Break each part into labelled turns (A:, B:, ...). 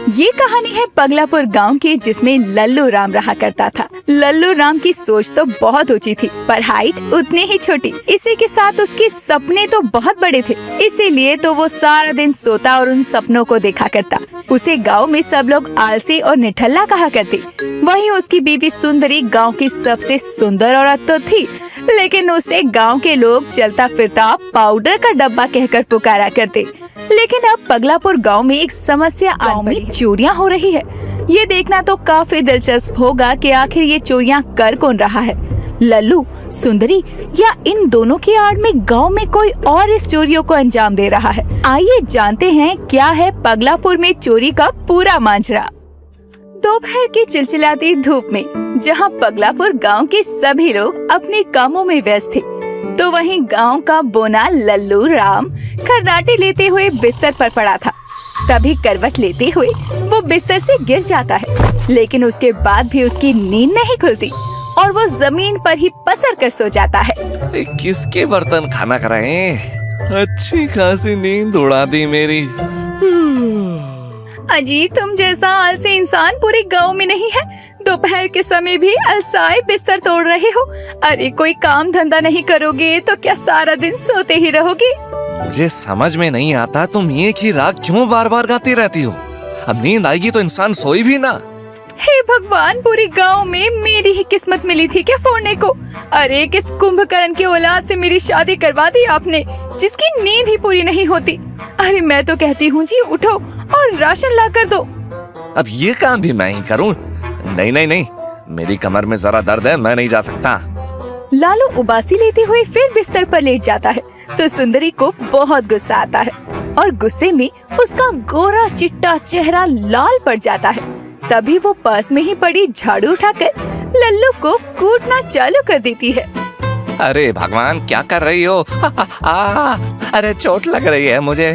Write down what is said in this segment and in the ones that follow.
A: ये कहानी है पगलापुर गांव की, जिसमें लल्लू राम रहा करता था। लल्लू राम की सोच तो बहुत ऊंची थी, पर हाइट उतनी ही छोटी। इसी के साथ उसके सपने तो बहुत बड़े थे, इसीलिए तो वो सारा दिन सोता और उन सपनों को देखा करता। उसे गांव में सब लोग आलसी और निठल्ला कहा करते। वहीं उसकी बीवी सुंदरी गांव की सबसे सुंदर औरत तो थी, लेकिन उसे गांव के लोग चलता फिरता पाउडर का डब्बा कहकर पुकारा करते। लेकिन अब पगलापुर गांव में एक समस्या गांव में चोरियां हो रही है। ये देखना तो काफी दिलचस्प होगा कि आखिर ये चोरियां कर कौन रहा है, लल्लू, सुंदरी या इन दोनों की आड़ में गांव में कोई और इस चोरियों को अंजाम दे रहा है। आइए जानते हैं क्या है पगलापुर में चोरी का पूरा माजरा। दोपहर की चिलचिलाती धूप में जहां पगलापुर गांव के सभी लोग अपने कामों में व्यस्त थे, तो वहीं गांव का बोना लल्लू राम खर्राटे लेते हुए बिस्तर पर पड़ा था। तभी करवट लेते हुए वो बिस्तर से गिर जाता है, लेकिन उसके बाद भी उसकी नींद नहीं खुलती और वो जमीन पर ही पसर कर सो जाता है।
B: किसके बर्तन खाना कर रहे हैं? अच्छी खासी नींद उड़ा दी मेरी।
A: अजी, तुम जैसा आलसी इंसान पूरे गांव में नहीं है। दोपहर के समय भी अलसाए बिस्तर तोड़ रहे हो। अरे कोई काम धंधा नहीं करोगे तो क्या सारा दिन सोते ही रहोगे?
B: मुझे समझ में नहीं आता तुम एक ही राग क्यों बार बार गाती रहती हो। अब नींद आएगी तो इंसान सोई भी ना।
A: हे भगवान, पूरे गांव में मेरी ही किस्मत मिली थी क्या फोड़ने को? अरे किस कुंभकर्ण की औलाद से मेरी शादी करवा दी आपने, जिसकी नींद ही पूरी नहीं होती। अरे मैं तो कहती हूँ जी, उठो और राशन ला कर दो।
B: अब ये काम भी मैं ही करूँ? नहीं नहीं नहीं, मेरी कमर में जरा दर्द है, मैं नहीं जा सकता।
A: लालू उबासी लेते हुए फिर बिस्तर पर लेट जाता है, तो सुंदरी को बहुत गुस्सा आता है और गुस्से में उसका गोरा चिट्टा चेहरा लाल पड़ जाता है। तभी वो पास में ही पड़ी झाड़ू उठाकर लल्लू को कूटना चालू कर देती है।
B: अरे भगवान, क्या कर रही हो? अरे चोट लग रही है मुझे।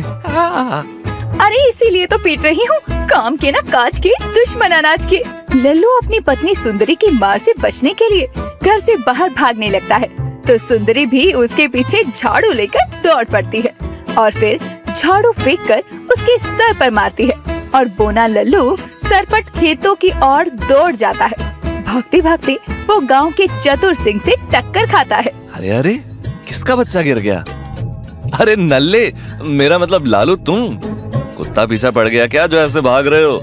A: अरे इसीलिए तो पीट रही हूँ, काम के ना काज के, दुश्मन अनाज के। लल्लू अपनी पत्नी सुंदरी की मार से बचने के लिए घर से बाहर भागने लगता है, तो सुंदरी भी उसके पीछे झाड़ू लेकर दौड़ पड़ती है और फिर झाड़ू फेंककर उसके सर पर मारती है और बोना लल्लू सरपट खेतों की ओर दौड़ जाता है। भागते भागते वो गांव के चतुर सिंह से टक्कर खाता है।
B: अरे अरे, किसका बच्चा गिर गया? अरे नल्ले, मेरा मतलब लालू, तुम कुत्ता पीछे पड़ गया क्या जो ऐसे भाग रहे हो?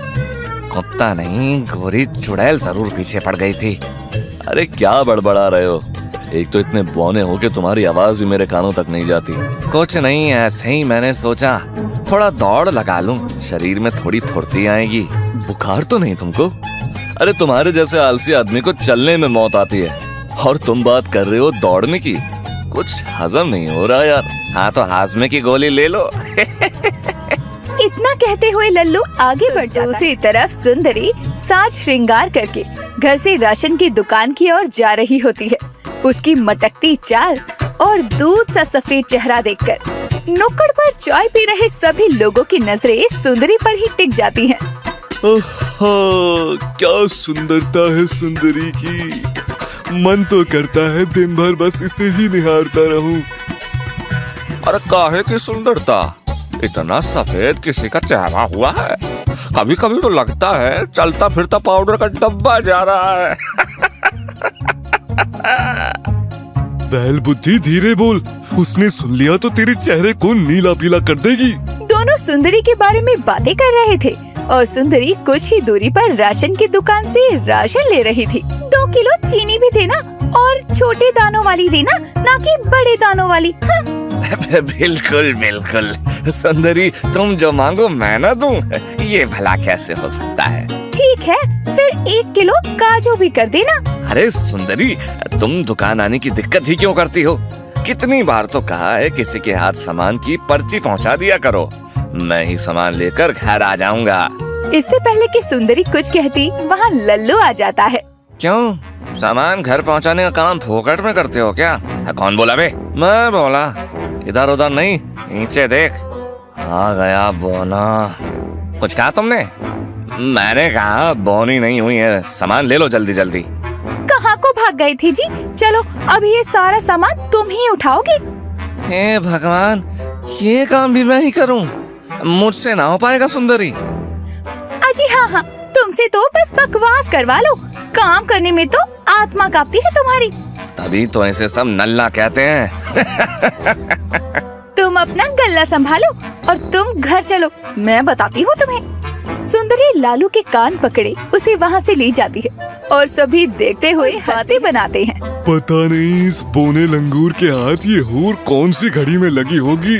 B: कुत्ता नहीं, गोरी चुड़ैल जरूर पीछे पड़ गई थी। अरे क्या बड़बड़ा रहे हो? एक तो इतने बौने हो कि तुम्हारी आवाज भी मेरे कानों तक नहीं जाती। कुछ नहीं, ऐसे ही मैंने सोचा थोड़ा दौड़ लगा लूं, शरीर में थोड़ी फुर्ती आएगी। बुखार तो नहीं तुमको? अरे तुम्हारे जैसे आलसी आदमी को चलने में मौत आती है और तुम बात कर रहे हो दौड़ने की। कुछ हजम नहीं हो रहा यार। हाँ तो हाजमे की गोली ले लो।
A: इतना कहते हुए लल्लू आगे बढ़ जाता है। दूसरी तरफ सुंदरी साज श्रृंगार करके घर से राशन की दुकान की ओर जा रही होती है। उसकी मटकती चाल और दूध सा सफेद चेहरा देखकर नुक्कड़ पर चाय पी रहे सभी लोगों की नजरें सुंदरी पर ही टिक जाती हैं।
C: क्या सुंदरता है सुंदरी की, मन तो करता है दिन भर बस इसे ही निहारता रहूं।
B: अरे काहे की सुंदरता, इतना सफेद किसी का चेहरा हुआ है? कभी कभी तो लगता है चलता फिरता पाउडर का डब्बा जा रहा है।
C: बैल बुद्धि, धीरे बोल, उसने सुन लिया तो तेरे चेहरे को नीला पीला कर देगी।
A: दोनों सुंदरी के बारे में बातें कर रहे थे और सुंदरी कुछ ही दूरी पर राशन की दुकान से राशन ले रही थी। 2 किलो चीनी भी देना और छोटे दानों वाली देना, ना कि बड़े दानों वाली। हाँ?
B: बिल्कुल बिल्कुल सुंदरी, तुम जो मांगो मैं ना दूं, ये भला कैसे हो सकता है?
A: ठीक है, फिर 1 किलो काजू भी कर देना।
B: अरे सुंदरी, तुम दुकान आने की दिक्कत ही क्यों करती हो? कितनी बार तो कहा है किसी के हाथ सामान की पर्ची पहुंचा दिया करो, मैं ही सामान लेकर घर आ जाऊंगा।
A: इससे पहले कि सुंदरी कुछ कहती, वहाँ लल्लू आ जाता है।
B: क्यों, सामान घर पहुंचाने का काम फोकट में करते हो क्या? कौन बोला बे? मैं बोला, इधर उधर नहीं, नीचे देख। आ गया बोना। कुछ कहा तुमने? मैंने कहा बोनी नहीं हुई है, सामान ले लो जल्दी जल्दी।
A: कहाँ को भाग गई थी जी? चलो अब ये सारा सामान तुम ही उठाओगी।
B: हे भगवान, ये काम भी मैं ही करूं? मुझसे ना हो पाएगा सुंदरी।
A: अजी हाँ, तुमसे तो बस बकवास करवा लो, काम करने में तो आत्मा कांपती है तुम्हारी।
B: तभी तो ऐसे सब नल्ला कहते हैं।
A: तुम अपना गल्ला संभालो और तुम घर चलो, मैं बताती हूँ तुम्हें। सुंदरी लालू के कान पकड़े उसे वहाँ से ले जाती है और सभी देखते हुए बातें बनाते हैं।
C: पता नहीं इस बोने लंगूर के हाथ ये हूर कौन सी घड़ी में लगी होगी।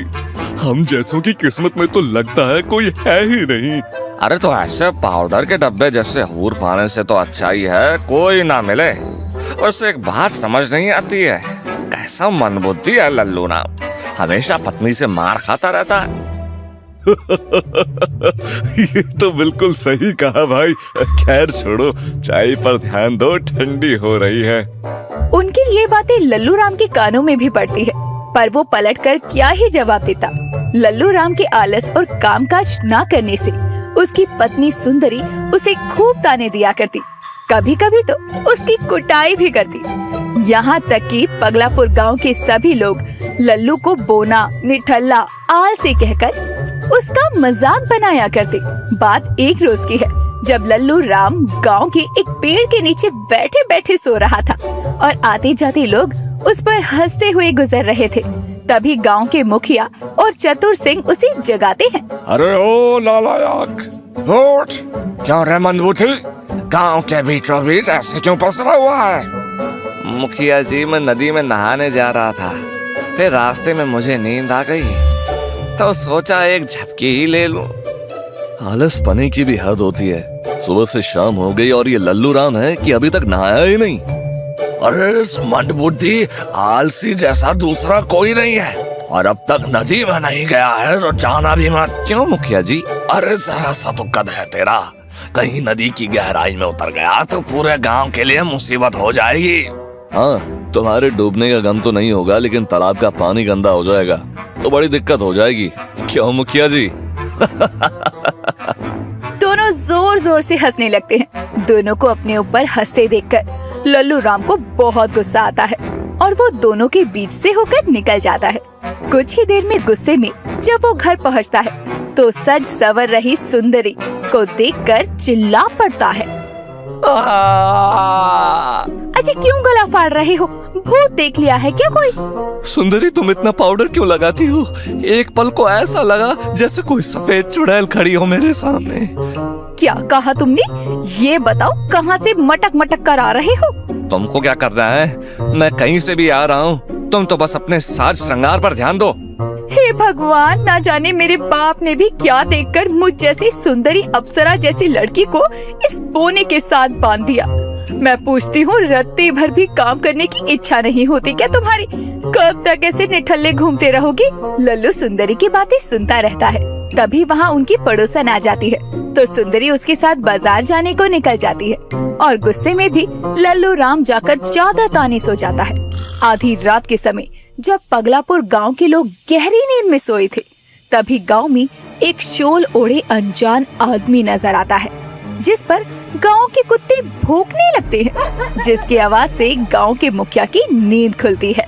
C: हम जैसों की किस्मत में तो लगता है कोई है ही नहीं।
B: अरे तो ऐसे पाउडर के डब्बे जैसे हूर पाने से तो अच्छा ही है कोई ना मिले। वैसे एक बात समझ नहीं आती है, कैसा मनबुद्धि है लल्लू ना, हमेशा पत्नी से मार खाता रहता है।
C: ये तो बिल्कुल सही कहा भाई। खैर छोड़ो, चाय पर ध्यान दो, ठंडी हो रही है।
A: उनकी ये बातें लल्लू राम के कानों में भी पड़ती है, पर वो पलटकर क्या ही जवाब देता। लल्लू राम के आलस और कामकाज न करने से उसकी पत्नी सुंदरी उसे खूब ताने दिया करती, कभी कभी तो उसकी कुटाई भी करती। यहाँ तक कि पगलापुर गांव के सभी लोग लल्लू को बोना, निठल्ला, आलसी कहकर उसका मजाक बनाया करते। बात एक रोज की है जब लल्लू राम गांव के एक पेड़ के नीचे बैठे बैठे सो रहा था और आते जाते लोग उस पर हंसते हुए गुजर रहे थे। तभी गांव के मुखिया और चतुर सिंह उसे जगाते हैं।
B: अरे ओ नालायक, उठ! क्यों रे मंदबुद्धि, गांव के बीचों बीच ऐसे क्यों पसरा हुआ है? मुखिया जी, मैं नदी में नहाने जा रहा था, फिर रास्ते में मुझे नींद आ गई तो सोचा एक झपकी ही ले लूं। आलस पने की भी हद होती है। सुबह से शाम हो गई और ये लल्लू राम है कि अभी तक नहाया ही नहीं। अरे मंदबुद्धि, आलसी जैसा दूसरा कोई नहीं है, और अब तक नदी में नहीं गया है तो जाना भी मत। क्यों मुखिया जी? अरे जरा सा तो कद है तेरा, कहीं नदी की गहराई में उतर गया तो पूरे गांव के लिए मुसीबत हो जाएगी। हाँ, तुम्हारे डूबने का गम तो नहीं होगा, लेकिन तालाब का पानी गंदा हो जाएगा तो बड़ी दिक्कत हो जाएगी। क्यों मुखिया जी?
A: दोनों जोर जोर से हंसने लगते हैं। दोनों को अपने ऊपर हंसते देखकर लल्लू राम को बहुत गुस्सा आता है और वो दोनों के बीच से होकर निकल जाता है। कुछ ही देर में गुस्से में जब वो घर पहुंचता है तो सज सवर रही सुंदरी को देखकर चिल्ला पड़ता है। अजय, क्यों गला फाड़ रहे हो? भूत देख लिया है क्या कोई?
B: सुंदरी, तुम इतना पाउडर क्यों लगाती हो? एक पल को ऐसा लगा जैसे कोई सफेद चुड़ैल खड़ी हो मेरे सामने।
A: क्या कहा तुमने? ये बताओ, कहाँ से मटक मटक कर आ रहे हो?
B: तुमको क्या करना है? मैं कहीं से भी आ रहा हूँ, तुम तो बस अपने साज श्रृंगार पर ध्यान दो।
A: हे भगवान, ना जाने मेरे बाप ने भी क्या देखकर मुझ जैसी सुंदरी अप्सरा जैसी लड़की को इस बोने के साथ बांध दिया। मैं पूछती हूँ, रत्ती भर भी काम करने की इच्छा नहीं होती क्या तुम्हारी? कब तक ऐसे निठल्ले घूमते रहोगे? लल्लू सुंदरी की बातें सुनता रहता है। तभी वहाँ उनकी पड़ोसन आ जाती है तो सुंदरी उसके साथ बाजार जाने को निकल जाती है और गुस्से में भी लल्लू राम जाकर ज्यादा ताने सो जाता है। आधी रात के समय जब पगलापुर गांव के लोग गहरी नींद में सोए थे, तभी गांव में एक शोल ओढ़े अनजान आदमी नजर आता है, जिस पर गांव के कुत्ते भौंकने लगते हैं, जिसकी आवाज से गांव के मुखिया की नींद खुलती है।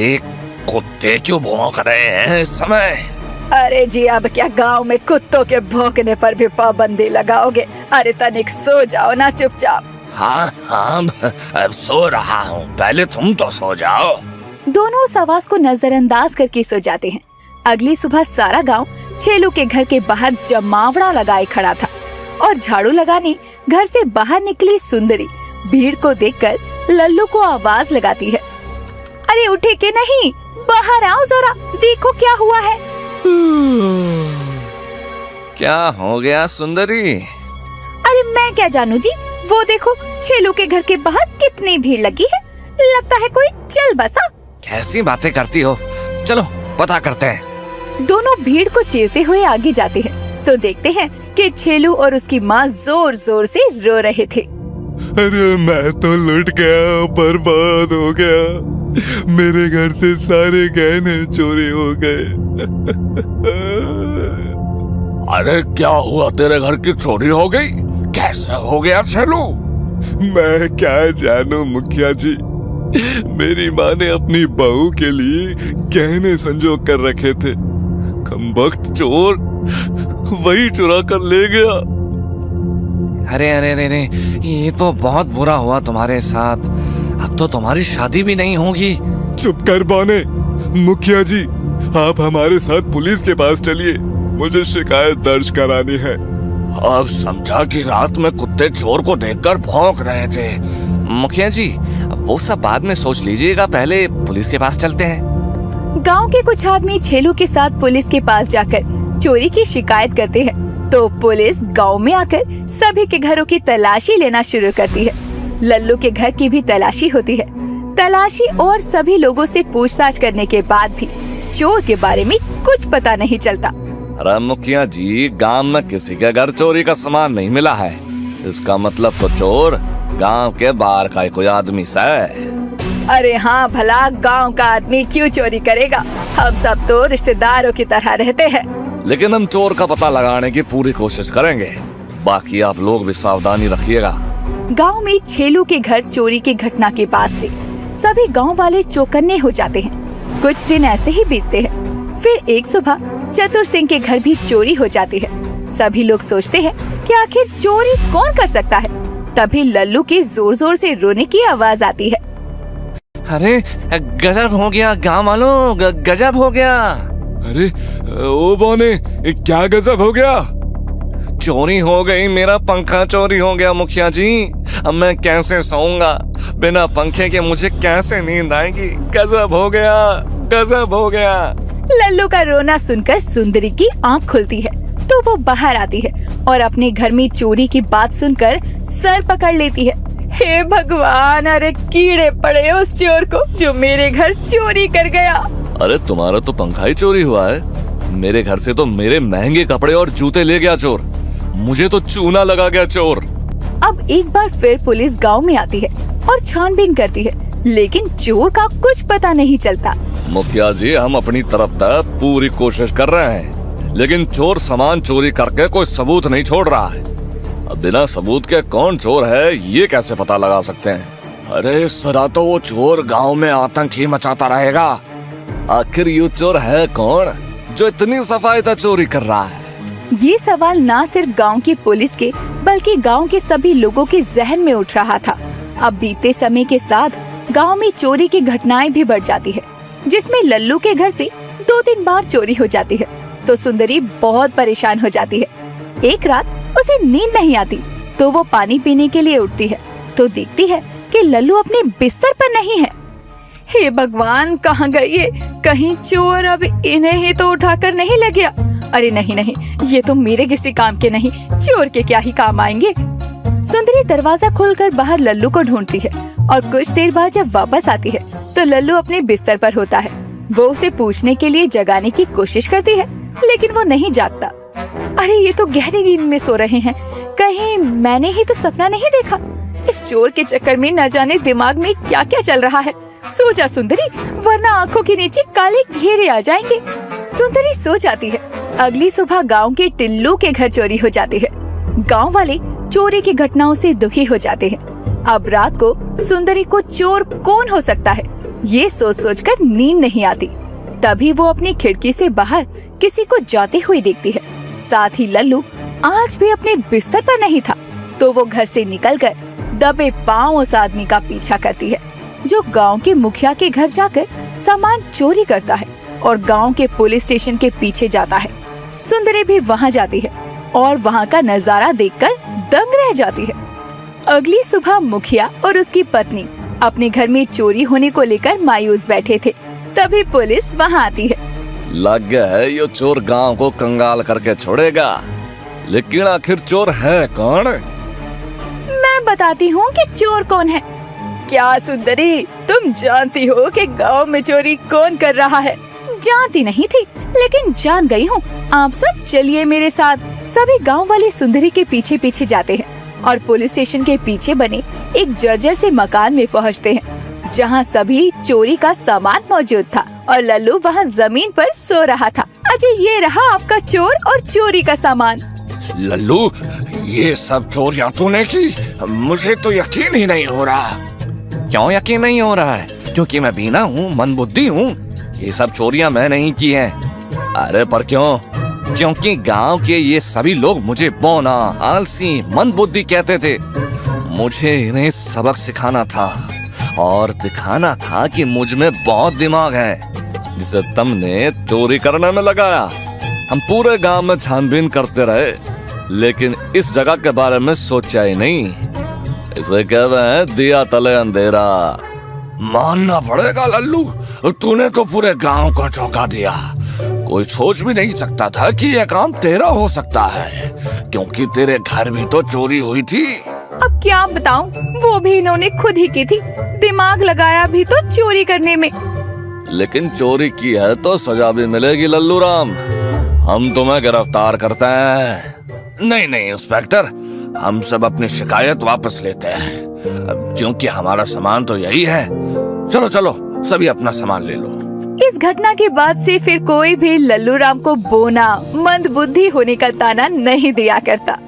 B: एक कुत्ते क्यों भौंक रहे हैं इस समय?
A: अरे जी, अब क्या गांव में कुत्तों के भौंकने पर भी पाबंदी लगाओगे? अरे तनिक सो जाओ ना चुपचाप।
B: हाँ, अब सो रहा हूँ, पहले तुम तो सो जाओ।
A: दोनों उस आवाज को नजरअंदाज करके सो जाते हैं। अगली सुबह सारा गांव छेलू के घर के बाहर जमावड़ा लगाए खड़ा था और झाड़ू लगाने घर से बाहर निकली सुंदरी भीड़ को देखकर लल्लू को आवाज लगाती है। अरे उठे के नहीं, बाहर आओ जरा, देखो क्या हुआ है।
B: क्या हो गया सुंदरी?
A: अरे मैं क्या जानू जी, वो देखो छेलू के घर के बाहर कितनी भीड़ लगी है, लगता है कोई चल बसा।
B: कैसी बातें करती हो, चलो पता करते हैं।
A: दोनों भीड़ को चीरते हुए आगे जाते हैं तो देखते हैं कि छेलू और उसकी माँ जोर जोर से रो रहे थे।
C: अरे मैं तो लुट गया, बर्बाद हो गया, मेरे घर से सारे गहने चोरी हो गए।
B: अरे क्या हुआ, तेरे घर की चोरी हो गई? कैसे हो गया छेलू?
C: मैं क्या जानू मुखिया जी, मेरी माँ ने अपनी बहू के लिए गहने संजो कर रखे थे, कमबख्त चोर वही चुरा कर ले गया।
B: अरे अरे अरे अरे, ये तो बहुत बुरा हुआ तुम्हारे साथ। अब तो तुम्हारी शादी भी नहीं होगी।
C: चुप कर बौने। मुखिया जी, आप हमारे साथ पुलिस के पास चलिए, मुझे शिकायत दर्ज करानी है।
B: अब समझा कि रात में कुत्ते चोर को देखकर भौंक रहे थे। मुखिया जी, वो सब बाद में सोच लीजिएगा, पहले पुलिस के पास चलते हैं।
A: गांव के कुछ आदमी छेलू के साथ पुलिस के पास जाकर चोरी की शिकायत करते हैं। तो पुलिस गांव में आकर सभी के घरों की तलाशी लेना शुरू करती है। लल्लू के घर की भी तलाशी होती है। तलाशी और सभी लोगों से पूछताछ करने के बाद भी चोर के बारे में कुछ पता नहीं चलता।
B: अरे मुखिया जी, गांव में किसी के घर चोरी का सामान नहीं मिला है। इसका मतलब तो चोर गांव के बाहर का कोई आदमी सा है।
A: अरे हाँ, भला गांव का आदमी क्यों चोरी करेगा? हम सब तो रिश्तेदारों की तरह रहते हैं।
B: लेकिन हम चोर का पता लगाने की पूरी कोशिश करेंगे। बाकी आप लोग भी सावधानी रखिएगा।
A: गांव में छेलू के घर चोरी की घटना के बाद से सभी गांव वाले चौकन्ने हो जाते हैं। कुछ दिन ऐसे ही बीतते हैं। फिर एक सुबह चतुर सिंह के घर भी चोरी हो जाती है। सभी लोग सोचते हैं कि आखिर चोरी कौन कर सकता है। तभी लल्लू की जोर जोर से रोने की आवाज आती है।
B: अरे गजब हो गया गांव वालों, गजब हो गया।
C: अरे ओ बौने, क्या गजब हो गया?
B: चोरी हो गई, मेरा पंखा चोरी हो गया मुखिया जी। अब मैं कैसे सोऊंगा? बिना पंखे के मुझे कैसे नींद आएगी? गजब हो गया, गजब हो गया।
A: लल्लू का रोना सुनकर सुंदरी की आंख खुलती है तो वो बाहर आती है और अपने घर में चोरी की बात सुनकर सर पकड़ लेती है। हे भगवान, अरे कीड़े पड़े उस चोर को जो मेरे घर चोरी कर गया।
B: अरे तुम्हारा तो पंखा ही चोरी हुआ है। मेरे घर से तो मेरे महंगे कपड़े और जूते ले गया चोर। मुझे तो चूना लगा गया चोर।
A: अब एक बार फिर पुलिस गांव में आती है और छानबीन करती है, लेकिन चोर का कुछ पता नहीं चलता।
B: मुखिया जी, हम अपनी तरफ तक पूरी कोशिश कर रहे हैं, लेकिन चोर सामान चोरी करके कोई सबूत नहीं छोड़ रहा है। अब बिना सबूत के कौन चोर है ये कैसे पता लगा सकते हैं? अरे सदा तो वो चोर गांव में आतंक ही मचाता रहेगा। आखिर ये चोर है कौन जो इतनी सफाईता चोरी कर रहा है?
A: ये सवाल ना सिर्फ गांव की पुलिस के बल्कि गांव के सभी लोगों के जहन में उठ रहा था। अब बीते समय के साथ गांव में चोरी की घटनाएं भी बढ़ जाती है, जिसमें लल्लू के घर से 2-3 बार चोरी हो जाती है। तो सुंदरी बहुत परेशान हो जाती है। एक रात उसे नींद नहीं आती तो वो पानी पीने के लिए उठती है तो देखती है कि लल्लू अपने बिस्तर पर नहीं है। हे भगवान, कहाँ गई ये? कहीं चोर अब इन्हें ही तो उठाकर नहीं ले गया? अरे नहीं नहीं, ये तो मेरे किसी काम के नहीं, चोर के क्या ही काम आएंगे। सुंदरी दरवाजा खोलकर बाहर लल्लू को ढूंढती है और कुछ देर बाद जब वापस आती है तो लल्लू अपने बिस्तर पर होता है। वो उसे पूछने के लिए जगाने की कोशिश करती है, लेकिन वो नहीं जागता। अरे ये तो गहरी नींद में सो रहे हैं, कहीं मैंने ही तो सपना नहीं देखा? इस चोर के चक्कर में न जाने दिमाग में क्या क्या चल रहा है। सो जा सुंदरी, वरना आंखों के नीचे काले घेरे आ जाएंगे। सुंदरी सो जाती है। अगली सुबह गांव के टिल्लू के घर चोरी हो जाती है। गांव वाले चोरी की घटनाओं से दुखी हो जाते हैं। अब रात को सुंदरी को चोर कौन हो सकता है ये सोच सोचकर नींद नहीं आती। तभी वो अपनी खिड़की से बाहर किसी को जाते हुए देखती है। साथ ही लल्लू आज भी अपने बिस्तर पर नहीं था तो वो घर से निकलकर दबे पांव उस आदमी का पीछा करती है जो गांव के मुखिया के घर जाकर सामान चोरी करता है और गांव के पुलिस स्टेशन के पीछे जाता है। सुंदरी भी वहां जाती है और वहां का नजारा देखकर दंग रह जाती है। अगली सुबह मुखिया और उसकी पत्नी अपने घर में चोरी होने को लेकर मायूस बैठे थे। तभी पुलिस वहां आती है।
B: लग गया है ये चोर गांव को कंगाल करके छोड़ेगा, लेकिन आखिर चोर है कौन?
A: मैं बताती हूँ कि चोर कौन है। क्या सुंदरी, तुम जानती हो कि गांव में चोरी कौन कर रहा है? जानती नहीं थी, लेकिन जान गई हूँ। आप सब चलिए मेरे साथ। सभी गांव वाले सुंदरी के पीछे पीछे जाते हैं और पुलिस स्टेशन के पीछे बने एक जर्जर से मकान में पहुँचते हैं, जहाँ सभी चोरी का सामान मौजूद था और लल्लू वहाँ जमीन पर सो रहा था। अजय, ये रहा आपका चोर और चोरी का सामान।
B: लल्लू, ये सब चोरियां तूने की? मुझे तो यकीन ही नहीं हो रहा। क्यों यकीन नहीं हो रहा है? क्योंकि मैं बीना हूँ, मंदबुद्धि हूँ। ये सब चोरियां मैं नहीं की हैं। अरे पर क्यों? क्योंकि गांव के ये सभी लोग मुझे बौना, आलसी, मंदबुद्धि कहते थे। मुझे इन्हें सबक सिखाना था और दिखाना था कि मुझ में बहुत दिमाग है, जिसे तुमने चोरी करने में लगाया। हम पूरे गांव में छानबीन करते रहे, लेकिन इस जगह के बारे में सोचा ही नहीं। इसे कहते हैं दिया तले अंधेरा। मानना पड़ेगा लल्लू, तूने तो पूरे गांव को चौंका दिया। कोई सोच भी नहीं सकता था कि यह काम तेरा हो सकता है, क्योंकि तेरे घर भी तो चोरी हुई थी।
A: अब क्या बताऊं, वो भी इन्होंने खुद ही की थी। दिमाग लगाया भी तो चोरी करने में।
B: लेकिन चोरी की है तो सजा भी मिलेगी लल्लू राम। हम तुम्हें गिरफ्तार करते हैं। नहीं नहीं इंस्पेक्टर, हम सब अपनी शिकायत वापस लेते हैं, क्योंकि हमारा सामान तो यही है। चलो चलो, सभी अपना सामान ले लो।
A: इस घटना के बाद से फिर कोई भी लल्लू राम को बोना, मंदबुद्धि होने का ताना नहीं दिया करता।